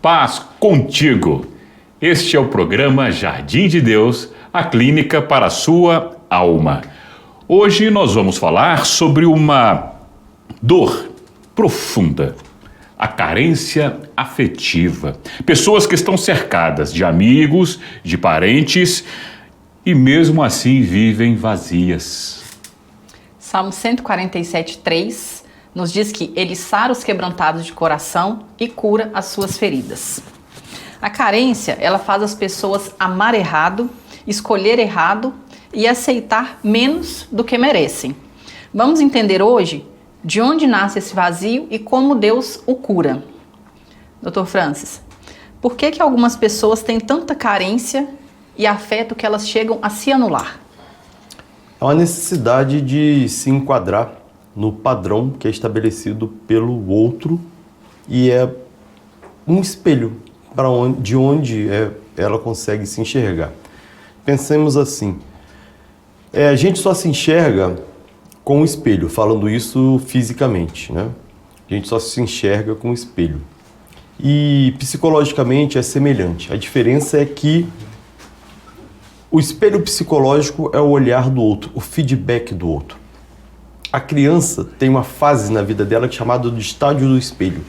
Paz contigo. Este é o programa Jardim de Deus, a clínica para a sua alma. Hoje nós vamos falar sobre uma dor profunda, a carência afetiva. Pessoas que estão cercadas de amigos, de parentes e mesmo assim vivem vazias. Salmo 147:3 nos diz que Ele sara os quebrantados de coração e cura as suas feridas. A carência, ela faz as pessoas amar errado, escolher errado e aceitar menos do que merecem. Vamos entender hoje de onde nasce esse vazio e como Deus o cura. Dr. Francis, por que algumas pessoas têm tanta carência e afeto que elas chegam a se anular? É uma necessidade de se enquadrar no padrão que é estabelecido pelo outro e é um espelho de onde ela consegue se enxergar. Pensemos assim, a gente só se enxerga com o espelho, falando isso fisicamente, né? A gente só se enxerga com o espelho. E psicologicamente é semelhante. A diferença é que o espelho psicológico é o olhar do outro, o feedback do outro. A criança tem uma fase na vida dela chamada de estágio do espelho.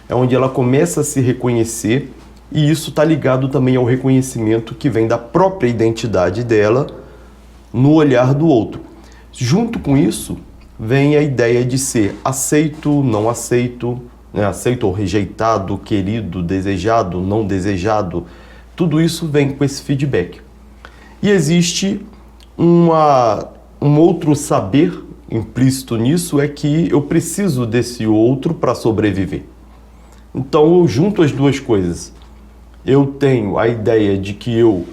É onde ela começa a se reconhecer e isso está ligado também ao reconhecimento que vem da própria identidade dela no olhar do outro. Junto com isso, vem a ideia de ser aceito, não aceito, né? Aceito ou rejeitado, querido, desejado, não desejado. Tudo isso vem com esse feedback. E existe um outro saber implícito nisso, é que eu preciso desse outro para sobreviver. Então eu junto as duas coisas. Eu tenho a ideia de que eu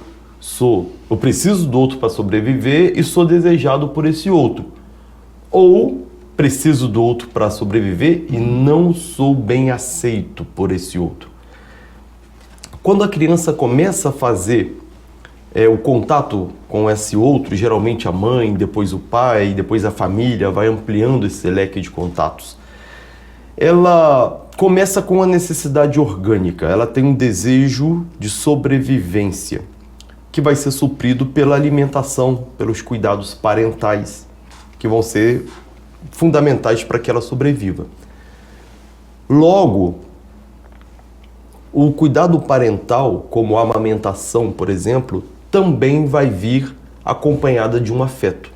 preciso do outro para sobreviver e sou desejado por esse outro. Ou preciso do outro para sobreviver e não sou bem aceito por esse outro. Quando a criança começa a fazer o contato com esse outro, geralmente a mãe, depois o pai, depois a família, vai ampliando esse leque de contatos. Ela começa com uma necessidade orgânica, ela tem um desejo de sobrevivência, que vai ser suprido pela alimentação, pelos cuidados parentais, que vão ser fundamentais para que ela sobreviva. Logo, o cuidado parental, como a amamentação, por exemplo, também vai vir acompanhada de um afeto,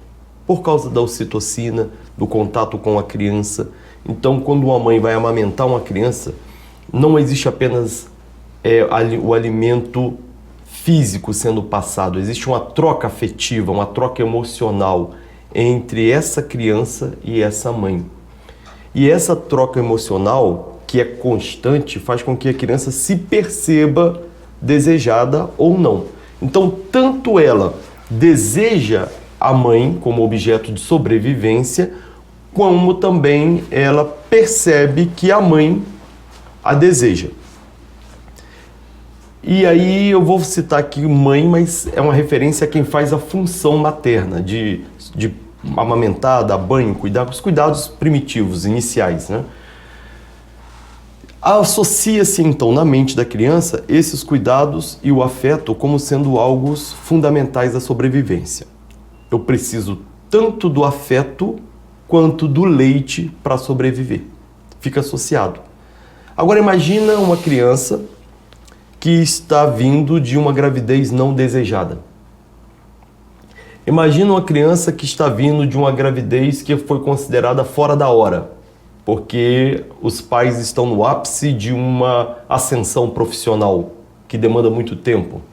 por causa da ocitocina, do contato com a criança. Então, quando uma mãe vai amamentar uma criança, não existe apenas o alimento físico sendo passado, existe uma troca afetiva, uma troca emocional entre essa criança e essa mãe. E essa troca emocional, que é constante, faz com que a criança se perceba desejada ou não. Então, tanto ela deseja a mãe como objeto de sobrevivência, como também ela percebe que a mãe a deseja. E aí eu vou citar aqui mãe, mas é uma referência a quem faz a função materna, de amamentar, dar banho, cuidar, os cuidados primitivos, iniciais, né? Associa-se então na mente da criança esses cuidados e o afeto como sendo algo fundamentais à sobrevivência. Eu preciso tanto do afeto quanto do leite para sobreviver. Fica associado. Agora imagina uma criança que está vindo de uma gravidez não desejada. Imagina uma criança que está vindo de uma gravidez que foi considerada fora da hora, porque os pais estão no ápice de uma ascensão profissional que demanda muito tempo.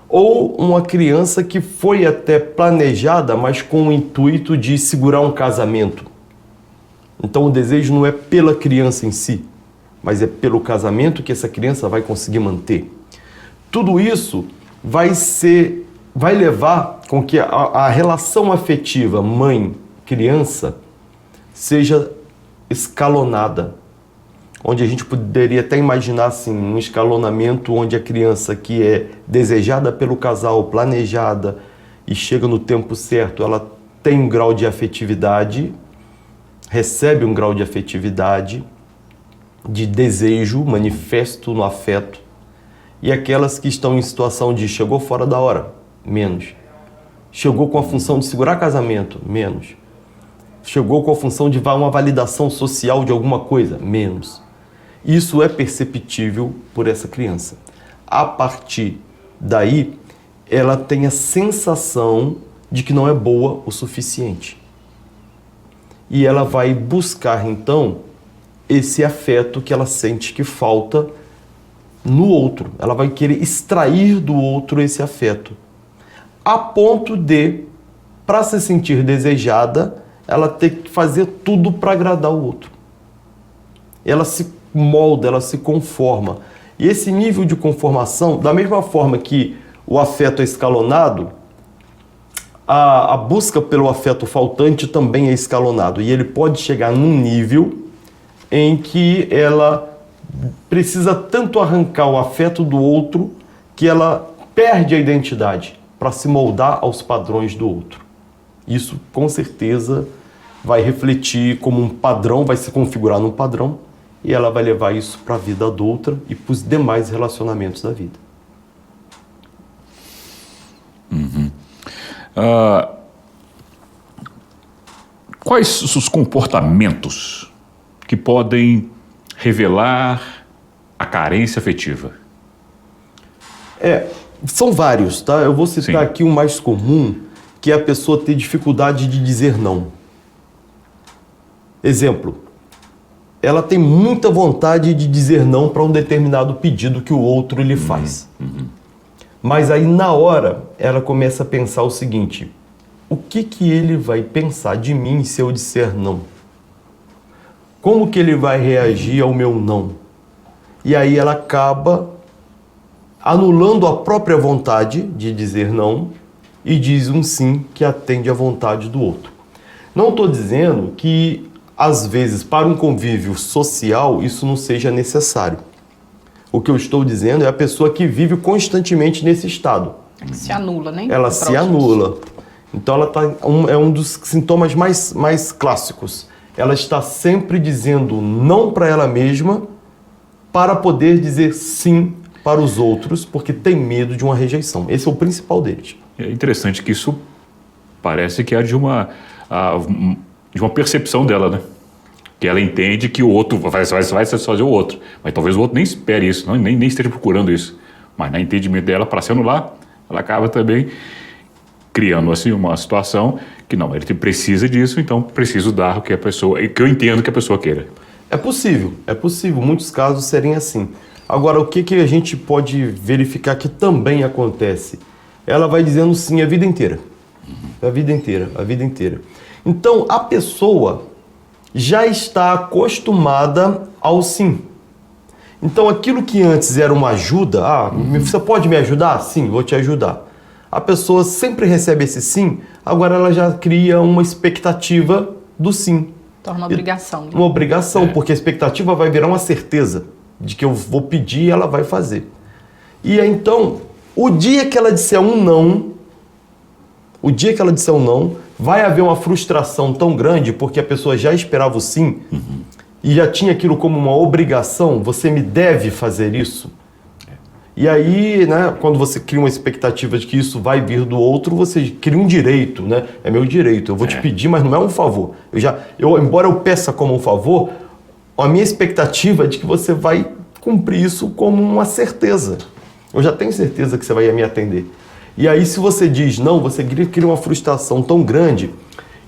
Ou uma criança que foi até planejada, mas com o intuito de segurar um casamento. Então o desejo não é pela criança em si, mas é pelo casamento que essa criança vai conseguir manter. Tudo isso vai levar com que a relação afetiva mãe-criança seja escalonada, onde a gente poderia até imaginar assim, um escalonamento onde a criança que é desejada pelo casal, planejada e chega no tempo certo, ela tem um grau de afetividade, recebe um grau de afetividade, de desejo manifesto no afeto, e aquelas que estão em situação de chegou fora da hora, menos. Chegou com a função de segurar casamento, menos. Chegou com a função de uma validação social de alguma coisa, menos. Isso é perceptível por essa criança. A partir daí, ela tem a sensação de que não é boa o suficiente. E ela vai buscar, então, esse afeto que ela sente que falta no outro. Ela vai querer extrair do outro esse afeto. A ponto de, para se sentir desejada, ela ter que fazer tudo para agradar o outro. Ela se molda, ela se conforma. E esse nível de conformação, da mesma forma que o afeto é escalonado, a busca pelo afeto faltante também é escalonado. E ele pode chegar num nível em que ela precisa tanto arrancar o afeto do outro que ela perde a identidade para se moldar aos padrões do outro. Isso, com certeza, vai refletir como um padrão, vai se configurar num padrão, e ela vai levar isso para a vida adulta e para os demais relacionamentos da vida. Quais os comportamentos que podem revelar a carência afetiva? São vários, tá? Eu vou citar Sim. aqui o mais comum, que é a pessoa ter dificuldade de dizer não. Exemplo, ela tem muita vontade de dizer não para um determinado pedido que o outro lhe faz. Mas aí, na hora, ela começa a pensar o seguinte: o que ele vai pensar de mim se eu disser não? Como que ele vai reagir ao meu não? E aí ela acaba anulando a própria vontade de dizer não e diz um sim que atende à vontade do outro. Não estou dizendo que, às vezes, para um convívio social, isso não seja necessário. O que eu estou dizendo é a pessoa que vive constantemente nesse estado. Se anula, né? Ela se anula. Então ela é um dos sintomas mais clássicos. Ela está sempre dizendo não para ela mesma para poder dizer sim para os outros, porque tem medo de uma rejeição. Esse é o principal deles. É interessante que isso parece que é de uma percepção dela, né? Que ela entende que o outro vai satisfazer o outro. Mas talvez o outro nem espere isso, nem esteja procurando isso. Mas no entendimento dela, para se anular, ela acaba também criando assim uma situação que não, ele precisa disso, então preciso dar o que que eu entendo que a pessoa queira. É possível. Muitos casos serem assim. Agora, o que a gente pode verificar que também acontece? Ela vai dizendo sim a vida inteira. A vida inteira. Então, a pessoa já está acostumada ao sim. Então, aquilo que antes era uma ajuda, você pode me ajudar? Sim, vou te ajudar. A pessoa sempre recebe esse sim, agora ela já cria uma expectativa do sim. Torna obrigação. Né? Uma obrigação, porque a expectativa vai virar uma certeza de que eu vou pedir e ela vai fazer. E aí, então, o dia que ela disser um não, vai haver uma frustração tão grande, porque a pessoa já esperava o sim, e já tinha aquilo como uma obrigação, você me deve fazer isso. E aí, né, quando você cria uma expectativa de que isso vai vir do outro, você cria um direito, né? É meu direito, eu vou te pedir, mas não é um favor. Embora eu peça como um favor, a minha expectativa é de que você vai cumprir isso como uma certeza. Eu já tenho certeza que você vai me atender. E aí, se você diz não, você cria uma frustração tão grande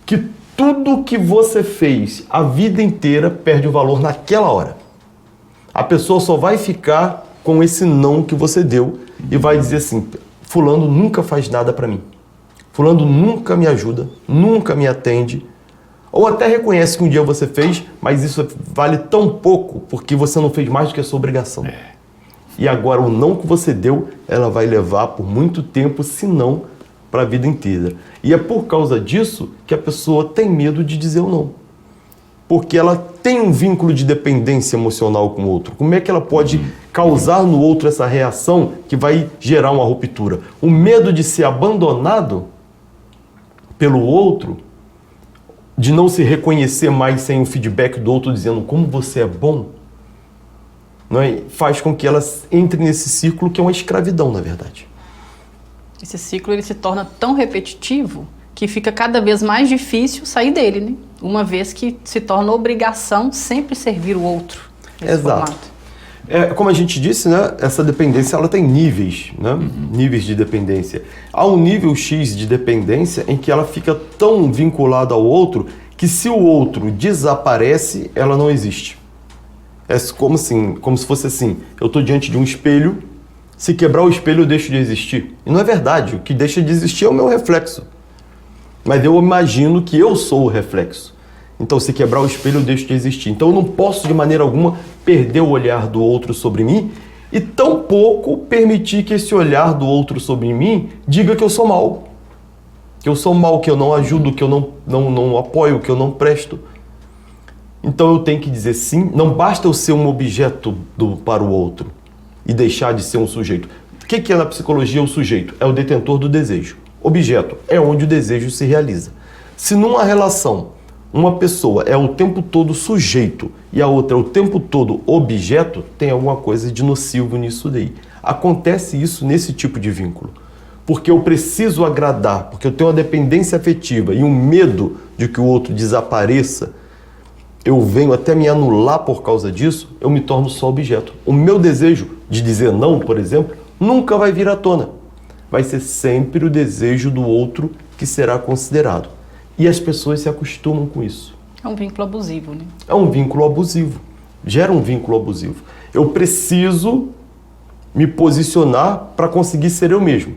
que tudo que você fez a vida inteira perde o valor naquela hora. A pessoa só vai ficar com esse não que você deu e vai dizer assim: fulano nunca faz nada para mim. Fulano nunca me ajuda, nunca me atende. Ou até reconhece que um dia você fez, mas isso vale tão pouco porque você não fez mais do que a sua obrigação. E agora o não que você deu, ela vai levar por muito tempo, se não, para a vida inteira. E é por causa disso que a pessoa tem medo de dizer o não. Porque ela tem um vínculo de dependência emocional com o outro. Como é que ela pode causar no outro essa reação que vai gerar uma ruptura? O medo de ser abandonado pelo outro, de não se reconhecer mais sem o feedback do outro dizendo como você é bom, não é? Faz com que elas entrem nesse círculo que é uma escravidão, na verdade. Esse ciclo ele se torna tão repetitivo que fica cada vez mais difícil sair dele, né? Uma vez que se torna obrigação sempre servir o outro. Exato. Formato. Como a gente disse, né, essa dependência ela tem níveis, né? Níveis de dependência. Há um nível X de dependência em que ela fica tão vinculada ao outro que se o outro desaparece, ela não existe. É como se fosse assim, eu estou diante de um espelho, se quebrar o espelho eu deixo de existir. E não é verdade, o que deixa de existir é o meu reflexo. Mas eu imagino que eu sou o reflexo. Então, se quebrar o espelho, eu deixo de existir. Então, eu não posso, de maneira alguma, perder o olhar do outro sobre mim e tampouco permitir que esse olhar do outro sobre mim diga que eu sou mal. Que eu sou mal, que eu não ajudo, que eu não apoio, que eu não presto. Então, eu tenho que dizer sim. Não basta eu ser um objeto para o outro e deixar de ser um sujeito. O que é na psicologia o sujeito? É o detentor do desejo. Objeto é onde o desejo se realiza. Se numa relação uma pessoa é o tempo todo sujeito e a outra é o tempo todo objeto, tem alguma coisa de nocivo nisso daí. Acontece isso nesse tipo de vínculo. Porque eu preciso agradar, porque eu tenho uma dependência afetiva e um medo de que o outro desapareça, eu venho até me anular por causa disso, eu me torno só objeto. O meu desejo de dizer não, por exemplo, nunca vai vir à tona. Vai ser sempre o desejo do outro que será considerado. E as pessoas se acostumam com isso. É um vínculo abusivo, né? É um vínculo abusivo. Gera um vínculo abusivo. Eu preciso me posicionar para conseguir ser eu mesmo.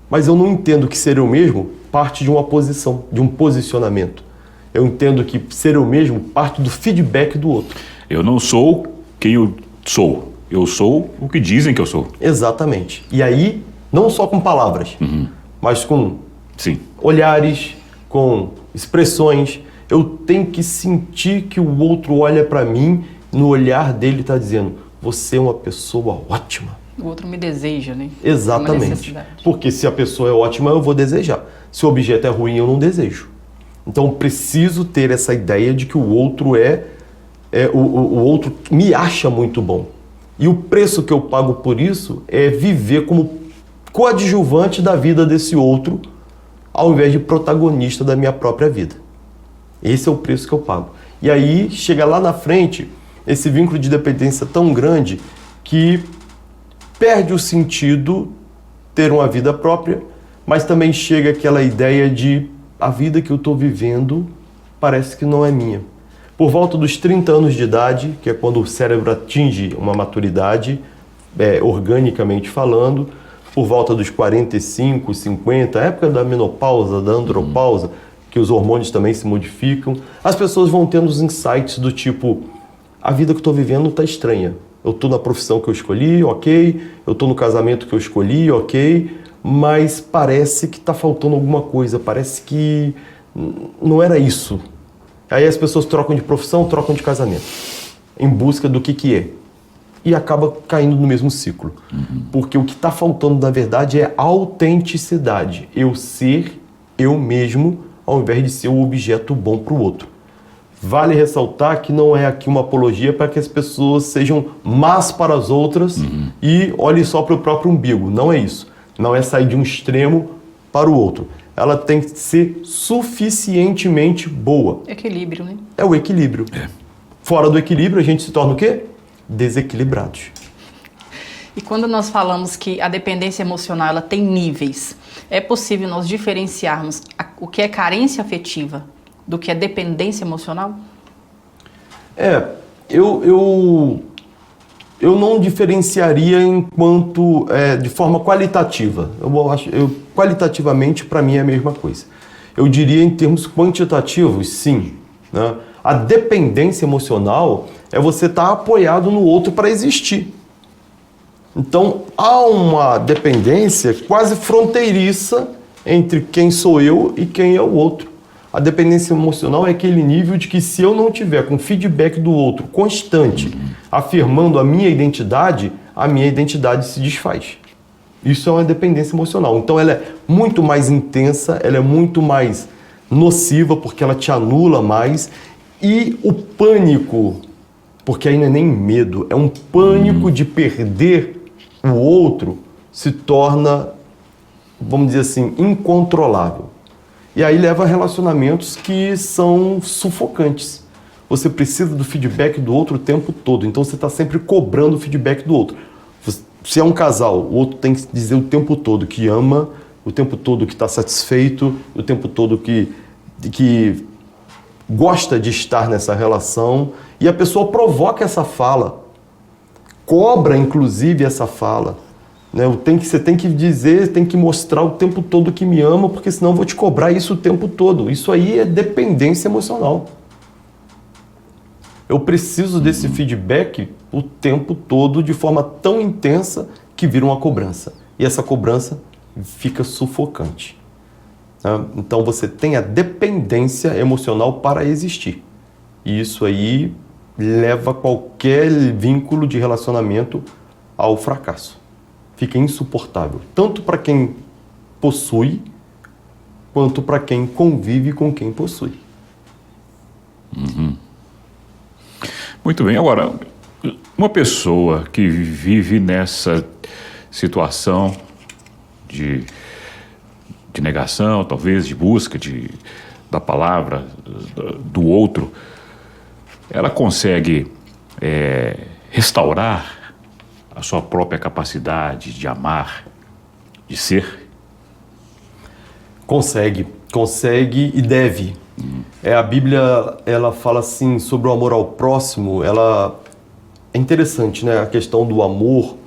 Mas eu não entendo que ser eu mesmo parte de uma posição, de um posicionamento. Eu entendo que ser eu mesmo parte do feedback do outro. Eu não sou quem eu sou. Eu sou o que dizem que eu sou. Exatamente. E aí, não só com palavras, mas com olhares, com expressões. Eu tenho que sentir que o outro olha para mim, no olhar dele está dizendo, você é uma pessoa ótima. O outro me deseja, né? Exatamente. Porque se a pessoa é ótima, eu vou desejar. Se o objeto é ruim, eu não desejo. Então, eu preciso ter essa ideia de que o outro o outro me acha muito bom. E o preço que eu pago por isso é viver como coadjuvante da vida desse outro, ao invés de protagonista da minha própria vida. Esse é o preço que eu pago. E aí, chega lá na frente, esse vínculo de dependência tão grande que perde o sentido ter uma vida própria, mas também chega aquela ideia de a vida que eu estou vivendo parece que não é minha. Por volta dos 30 anos de idade, que é quando o cérebro atinge uma maturidade, organicamente falando, por volta dos 45, 50, a época da menopausa, da andropausa, que os hormônios também se modificam, as pessoas vão tendo os insights do tipo, a vida que eu estou vivendo está estranha. Eu estou na profissão que eu escolhi, ok. Eu estou no casamento que eu escolhi, ok. Mas parece que está faltando alguma coisa, parece que não era isso. Aí as pessoas trocam de profissão, trocam de casamento, em busca do que é. E acaba caindo no mesmo ciclo. Porque o que está faltando, na verdade, é autenticidade. Eu ser eu mesmo, ao invés de ser um objeto bom para o outro. Vale ressaltar que não é aqui uma apologia para que as pessoas sejam más para as outras e olhem só para o próprio umbigo. Não é isso. Não é sair de um extremo para o outro. Ela tem que ser suficientemente boa. Equilíbrio, né? É o equilíbrio. Fora do equilíbrio, a gente se torna o quê? Desequilibrados. E quando nós falamos que a dependência emocional ela tem níveis, é possível nós diferenciarmos o que é carência afetiva do que é dependência emocional? Eu não diferenciaria enquanto de forma qualitativa. Qualitativamente, para mim, é a mesma coisa. Eu diria em termos quantitativos, sim. Né? A dependência emocional é você estar apoiado no outro para existir. Então, há uma dependência quase fronteiriça entre quem sou eu e quem é o outro. A dependência emocional é aquele nível de que se eu não tiver com feedback do outro constante, afirmando a minha identidade se desfaz. Isso é uma dependência emocional. Então ela é muito mais intensa, ela é muito mais nociva porque ela te anula mais e o pânico Porque aí não é nem medo, é um pânico de perder o outro, se torna, vamos dizer assim, incontrolável. E aí leva a relacionamentos que são sufocantes. Você precisa do feedback do outro o tempo todo, então você está sempre cobrando o feedback do outro. Se é um casal, o outro tem que dizer o tempo todo que ama, o tempo todo que está satisfeito, o tempo todo que gosta de estar nessa relação, e a pessoa provoca essa fala, cobra inclusive essa fala. Né? Você tem que dizer, tem que mostrar o tempo todo que me ama, porque senão eu vou te cobrar isso o tempo todo. Isso aí é dependência emocional. Eu preciso desse feedback o tempo todo de forma tão intensa que vira uma cobrança. E essa cobrança fica sufocante. Né? Então você tem a dependência emocional para existir. E isso aí leva qualquer vínculo de relacionamento ao fracasso. Fica insuportável, tanto para quem possui, quanto para quem convive com quem possui. Uhum. Muito bem. Agora, uma pessoa que vive nessa situação de negação, talvez, de busca da palavra do outro, ela consegue restaurar a sua própria capacidade de amar, de ser? Consegue e deve. A Bíblia, ela fala assim sobre o amor ao próximo. É interessante, né? A questão do amor,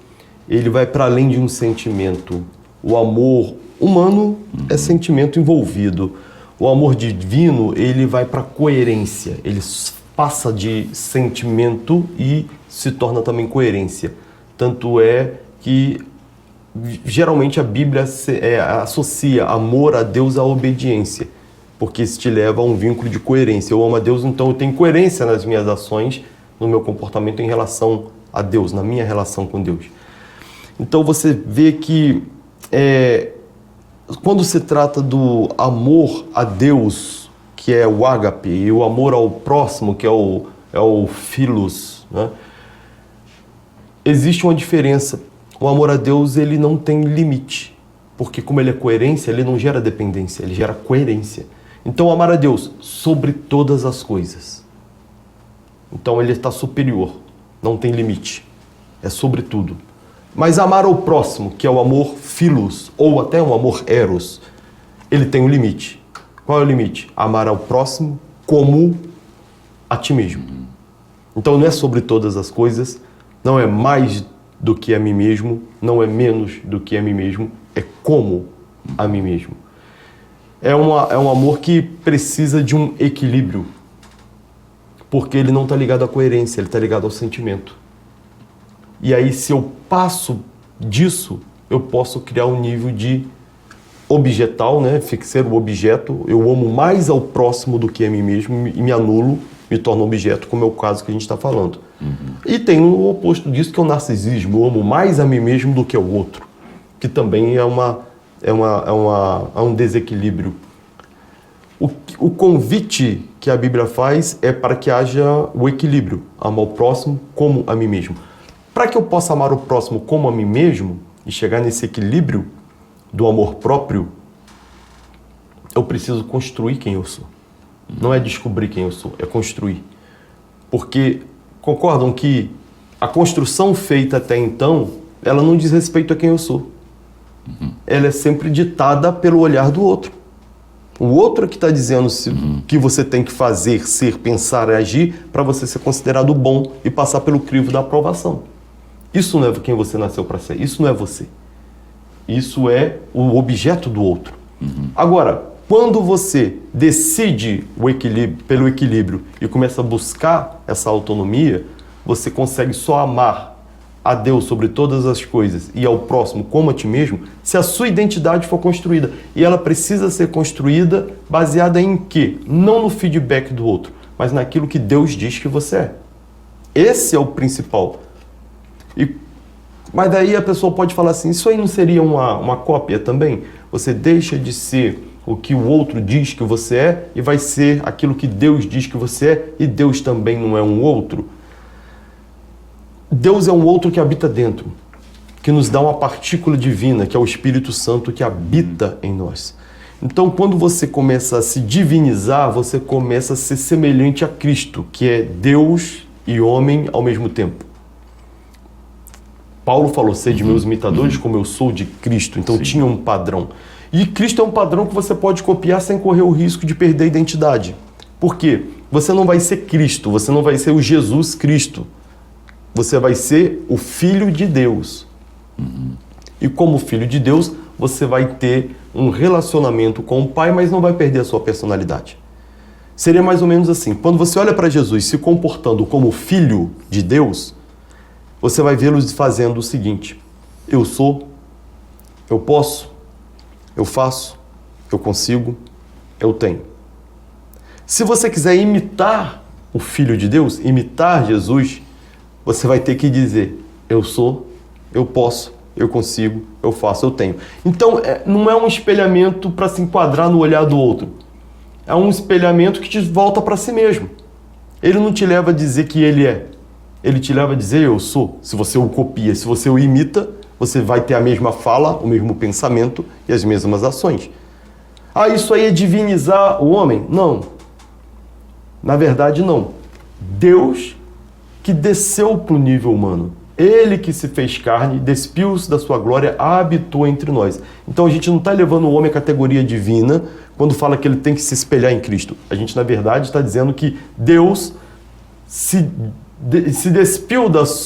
ele vai para além de um sentimento. O amor humano é sentimento envolvido. O amor divino, ele vai para coerência. Ele passa de sentimento e se torna também coerência. Tanto é que geralmente a Bíblia associa amor a Deus à obediência, porque isso te leva a um vínculo de coerência. Eu amo a Deus, então eu tenho coerência nas minhas ações, no meu comportamento em relação a Deus, na minha relação com Deus. Então você vê que quando se trata do amor a Deus, que é o ágape, e o amor ao próximo, que é o philos, né? Existe uma diferença. O amor a Deus, ele não tem limite, porque como ele é coerência, ele não gera dependência, ele gera coerência. Então, amar a Deus sobre todas as coisas. Então, ele está superior, não tem limite, é sobre tudo. Mas amar ao próximo, que é o amor philos, ou até o amor eros, ele tem um limite. Qual é o limite? Amar ao próximo como a ti mesmo. Então, não é sobre todas as coisas, não é mais do que a mim mesmo, não é menos do que a mim mesmo, é como a mim mesmo. É um amor que precisa de um equilíbrio, porque ele não está ligado à coerência, ele está ligado ao sentimento. E aí, se eu passo disso, eu posso criar um nível de objetal, né? Ser o objeto. Eu amo mais ao próximo do que a mim mesmo e me anulo, me torno objeto, como é o caso que a gente está falando. E tem o oposto disso, que é o narcisismo. Eu amo mais a mim mesmo do que ao outro, que também é um desequilíbrio. O convite que a Bíblia faz é para que haja o equilíbrio, amar o próximo como a mim mesmo. Para que eu possa amar o próximo como a mim mesmo e chegar nesse equilíbrio do amor próprio, eu preciso construir quem eu sou. Não é descobrir quem eu sou, é construir. Porque concordam que a construção feita até então, ela não diz respeito a quem eu sou. Ela é sempre ditada pelo olhar do outro. O outro é que está dizendo o que você tem que fazer, ser, pensar e agir para você ser considerado bom e passar pelo crivo da aprovação. Isso não é quem você nasceu para ser, isso não é você. Isso é o objeto do outro. Agora, quando você decide pelo equilíbrio e começa a buscar essa autonomia, você consegue só amar a Deus sobre todas as coisas e ao próximo como a ti mesmo, se a sua identidade for construída. E ela precisa ser construída baseada em quê? Não no feedback do outro, mas naquilo que Deus diz que você é. Esse é o principal. Mas daí a pessoa pode falar assim, isso aí não seria uma cópia também? Você deixa de ser o que o outro diz que você é e vai ser aquilo que Deus diz que você é, e Deus também não é um outro? Deus é um outro que habita dentro, que nos dá uma partícula divina, que é o Espírito Santo que habita em nós. Então, quando você começa a se divinizar, você começa a ser semelhante a Cristo, que é Deus e homem ao mesmo tempo. Paulo falou, sede meus imitadores como eu sou de Cristo. Então, tinha um padrão. E Cristo é um padrão que você pode copiar sem correr o risco de perder a identidade. Por quê? Você não vai ser Cristo, você não vai ser o Jesus Cristo. Você vai ser o Filho de Deus. E como Filho de Deus, você vai ter um relacionamento com o Pai, mas não vai perder a sua personalidade. Seria mais ou menos assim. Quando você olha para Jesus se comportando como Filho de Deus, você vai vê-lo fazendo o seguinte: eu sou, eu posso, eu faço, eu consigo, eu tenho. Se você quiser imitar o Filho de Deus, imitar Jesus, você vai ter que dizer, eu sou, eu posso, eu consigo, eu faço, eu tenho. Então, não é um espelhamento para se enquadrar no olhar do outro. É um espelhamento que te volta para si mesmo. Ele não te leva a dizer que ele é. Ele te leva a dizer, eu sou. Se você o copia, se você o imita, você vai ter a mesma fala, o mesmo pensamento e as mesmas ações. Ah, isso aí é divinizar o homem? Não. Na verdade, não. Deus que desceu para o nível humano. Ele que se fez carne, despiu-se da sua glória, habitou entre nós. Então a gente não está levando o homem à categoria divina quando fala que ele tem que se espelhar em Cristo. A gente, na verdade, está dizendo que Deus se despiu dos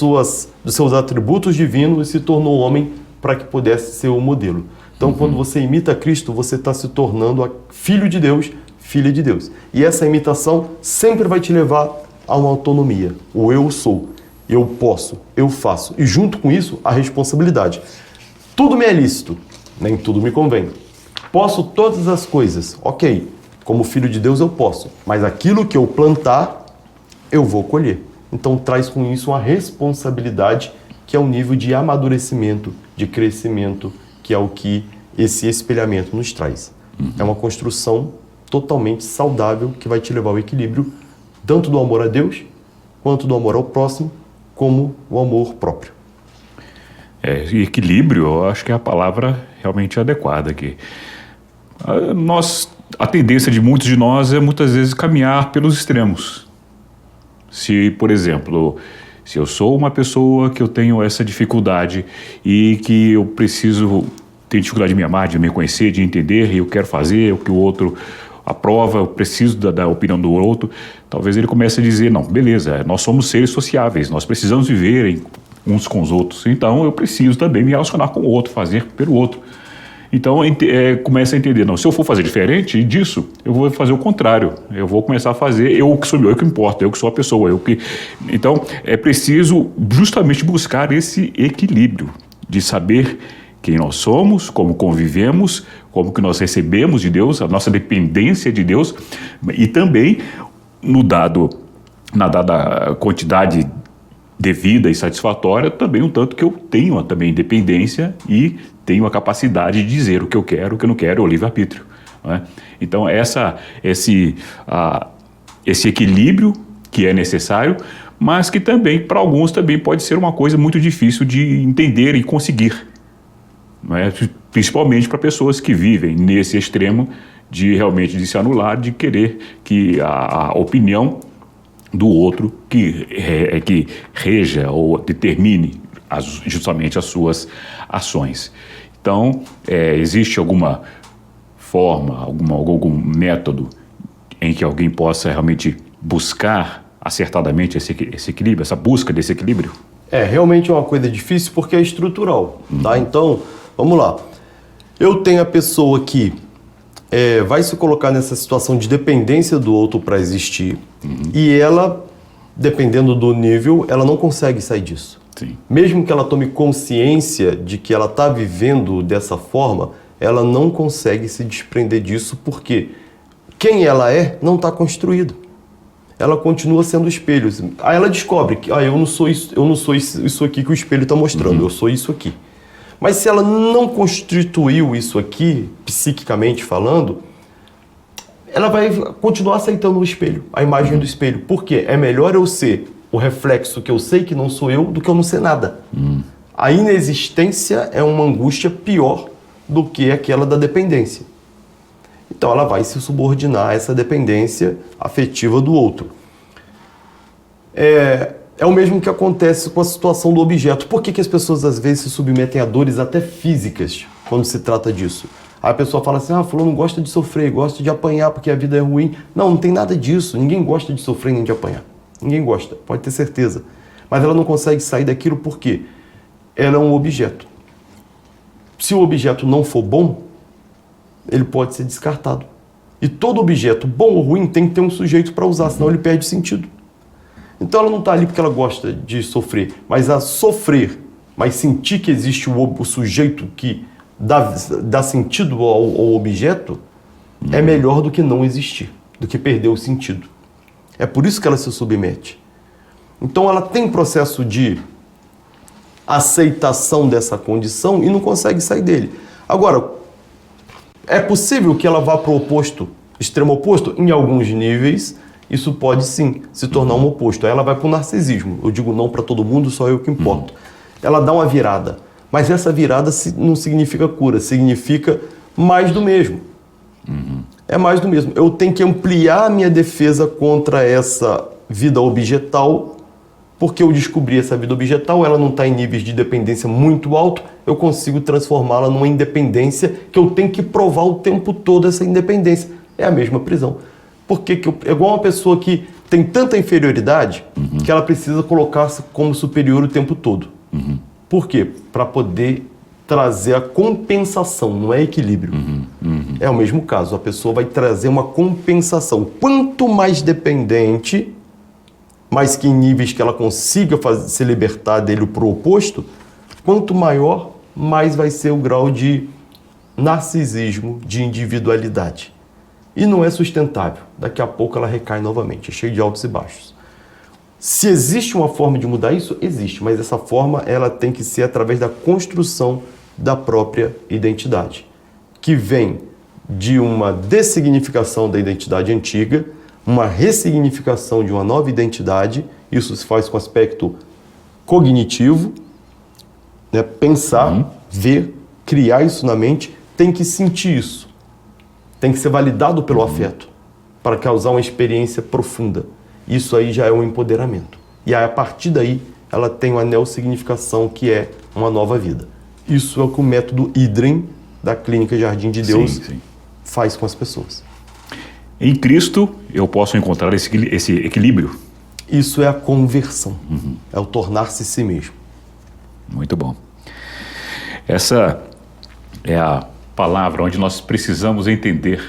seus atributos divinos e se tornou homem para que pudesse ser o modelo. Então, quando você imita Cristo, você está se tornando filho de Deus, filha de Deus. E essa imitação sempre vai te levar a uma autonomia. O eu sou, eu posso, eu faço. E junto com isso, a responsabilidade. Tudo me é lícito, nem tudo me convém. Posso todas as coisas, ok. Como filho de Deus eu posso. Mas aquilo que eu plantar, eu vou colher. Então traz com isso uma responsabilidade que é um nível de amadurecimento, de crescimento, que é o que esse espelhamento nos traz. É uma construção totalmente saudável que vai te levar ao equilíbrio, tanto do amor a Deus, quanto do amor ao próximo, como o amor próprio. Equilíbrio, eu acho que é a palavra realmente adequada aqui. A tendência de muitos de nós é muitas vezes caminhar pelos extremos. Se, por exemplo, se eu sou uma pessoa que eu tenho essa dificuldade e que eu tenho dificuldade de me amar, de me conhecer, de entender, e eu quero fazer o que o outro aprova, eu preciso da opinião do outro, talvez ele comece a dizer, não, beleza, nós somos seres sociáveis, nós precisamos viver uns com os outros, então eu preciso também me relacionar com o outro, fazer pelo outro. Então começa a entender, não, se eu for fazer diferente disso, eu vou fazer o contrário, eu vou começar a fazer eu que sou eu que importa, eu que sou a pessoa, Então é preciso justamente buscar esse equilíbrio de saber quem nós somos, como convivemos, como que nós recebemos de Deus, a nossa dependência de Deus e também na dada quantidade devida e satisfatória, também um tanto que eu tenho também independência e tenho a capacidade de dizer o que eu quero, o que eu não quero, o livre-arbítrio. Né? Então, esse equilíbrio que é necessário, mas que também, para alguns, também pode ser uma coisa muito difícil de entender e conseguir. Né? Principalmente para pessoas que vivem nesse extremo de se anular, de querer que a opinião do outro que reja ou determine justamente as suas ações. Então, existe alguma forma, algum método em que alguém possa realmente buscar acertadamente esse equilíbrio, essa busca desse equilíbrio? Realmente é uma coisa difícil porque é estrutural, tá? Então, vamos lá. Eu tenho a pessoa que vai se colocar nessa situação de dependência do outro para existir e ela, dependendo do nível, ela não consegue sair disso. Sim. Mesmo que ela tome consciência de que ela está vivendo dessa forma, ela não consegue se desprender disso porque quem ela não está construído. Ela continua sendo espelho. Aí ela descobre que eu não sou isso aqui que o espelho está mostrando, eu sou isso aqui. Mas se ela não constituiu isso aqui, psiquicamente falando, ela vai continuar aceitando o espelho, a imagem do espelho. Por quê? É melhor eu ser o reflexo que eu sei que não sou eu do que eu não sei nada. A inexistência é uma angústia pior do que aquela da dependência. Então ela vai se subordinar a essa dependência afetiva do outro. É o mesmo que acontece com a situação do objeto. Por que as pessoas às vezes se submetem a dores até físicas quando se trata disso? Aí a pessoa fala assim, fulano gosta de sofrer, gosta de apanhar porque a vida é ruim. Não tem nada disso. Ninguém gosta de sofrer nem de apanhar. Ninguém gosta, pode ter certeza. Mas ela não consegue sair daquilo porque ela é um objeto. Se o objeto não for bom, ele pode ser descartado. E todo objeto, bom ou ruim, tem que ter um sujeito para usar, senão ele perde sentido. Então ela não está ali porque ela gosta de sofrer, mas a sofrer, mas sentir que existe o sujeito que dá sentido ao objeto, é melhor do que não existir, do que perder o sentido. É por isso que ela se submete. Então ela tem processo de aceitação dessa condição e não consegue sair dele. Agora, é possível que ela vá para o oposto, extremo oposto? Em alguns níveis, isso pode sim se tornar um oposto. Aí ela vai para o narcisismo. Eu digo não para todo mundo, só eu que importo. Ela dá uma virada. Mas essa virada não significa cura, significa mais do mesmo. É mais do mesmo. Eu tenho que ampliar a minha defesa contra essa vida objetal, porque eu descobri essa vida objetal, ela não está em níveis de dependência muito alto, eu consigo transformá-la numa independência que eu tenho que provar o tempo todo essa independência. É a mesma prisão. Porque é igual uma pessoa que tem tanta inferioridade que ela precisa colocar-se como superior o tempo todo. Por quê? Para poder trazer a compensação, não é equilíbrio. É o mesmo caso, a pessoa vai trazer uma compensação. Quanto mais dependente, mais que em níveis que ela consiga se libertar dele para o oposto, quanto maior, mais vai ser o grau de narcisismo, de individualidade. E não é sustentável. Daqui a pouco ela recai novamente, é cheio de altos e baixos. Se existe uma forma de mudar isso, existe, mas essa forma ela tem que ser através da construção da própria identidade, que vem de uma dessignificação da identidade antiga, uma ressignificação de uma nova identidade. Isso se faz com aspecto cognitivo, né? Pensar, ver, criar isso na mente, tem que sentir isso. Tem que ser validado pelo afeto para causar uma experiência profunda. Isso aí já é um empoderamento. E aí, a partir daí, ela tem uma neossignificação que é uma nova vida. Isso é o que o método Idren, da Clínica Jardim de Deus, faz com as pessoas. Em Cristo, eu posso encontrar esse equilíbrio? Isso é a conversão. É o tornar-se si mesmo. Muito bom. Essa é a palavra onde nós precisamos entender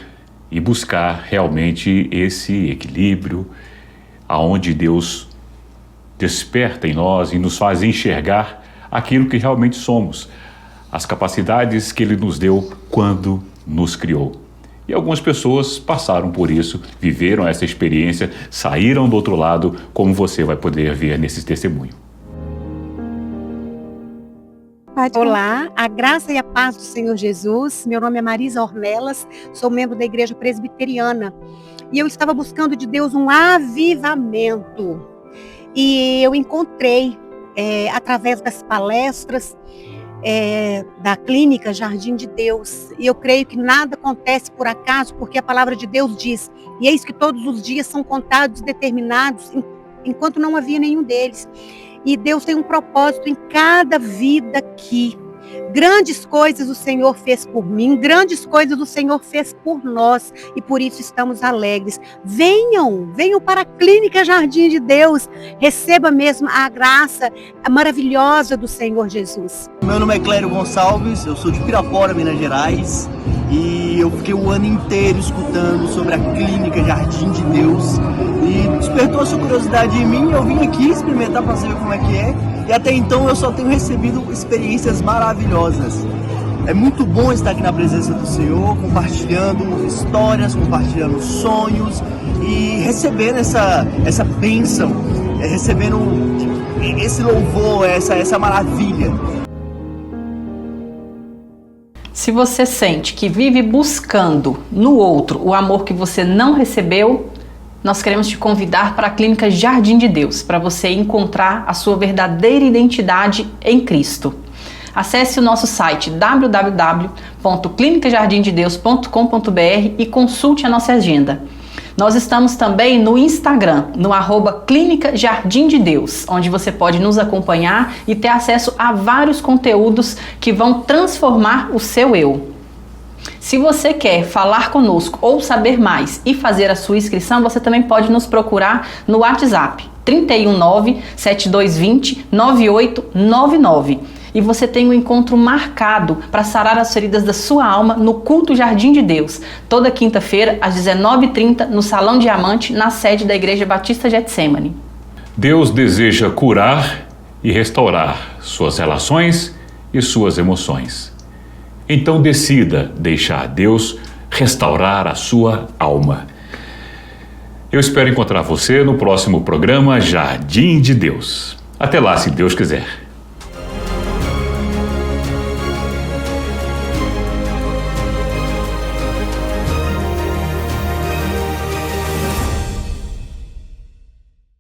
e buscar realmente esse equilíbrio, aonde Deus desperta em nós e nos faz enxergar aquilo que realmente somos, as capacidades que Ele nos deu quando nos criou. E algumas pessoas passaram por isso, viveram essa experiência, saíram do outro lado, como você vai poder ver nesse testemunho. Olá, a graça e a paz do Senhor Jesus. Meu nome é Marisa Ornelas, sou membro da Igreja Presbiteriana. E eu estava buscando de Deus um avivamento. E eu encontrei, através das palestras da Clínica Jardim de Deus. E eu creio que nada acontece por acaso, porque a palavra de Deus diz: e eis que todos os dias são contados, determinados, enquanto não havia nenhum deles. E Deus tem um propósito em cada vida aqui. Grandes coisas o Senhor fez por mim, grandes coisas o Senhor fez por nós, e por isso estamos alegres. Venham para a Clínica Jardim de Deus, receba mesmo a graça maravilhosa do Senhor Jesus. Meu nome é Clério Gonçalves, eu sou de Pirapora, Minas Gerais, e eu fiquei o ano inteiro escutando sobre a Clínica Jardim de Deus, e despertou a sua curiosidade em mim. Eu vim aqui experimentar para saber como é que é, e até então eu só tenho recebido experiências maravilhosas. É muito bom estar aqui na presença do Senhor, compartilhando histórias, compartilhando sonhos e recebendo essa bênção, recebendo esse louvor, essa maravilha. Se você sente que vive buscando no outro o amor que você não recebeu, nós queremos te convidar para a Clínica Jardim de Deus, para você encontrar a sua verdadeira identidade em Cristo. Acesse o nosso site www.clinicajardimdedeus.com.br e consulte a nossa agenda. Nós estamos também no Instagram, no @Clínica Jardim de Deus, onde você pode nos acompanhar e ter acesso a vários conteúdos que vão transformar o seu eu. Se você quer falar conosco ou saber mais e fazer a sua inscrição, você também pode nos procurar no WhatsApp 319-7220-9899. E você tem um encontro marcado para sarar as feridas da sua alma no culto Jardim de Deus, toda quinta-feira às 19h30 no Salão Diamante, na sede da Igreja Batista Getsemane. Deus deseja curar e restaurar suas relações e suas emoções. Então decida deixar Deus restaurar a sua alma. Eu espero encontrar você no próximo programa Jardim de Deus. Até lá, se Deus quiser.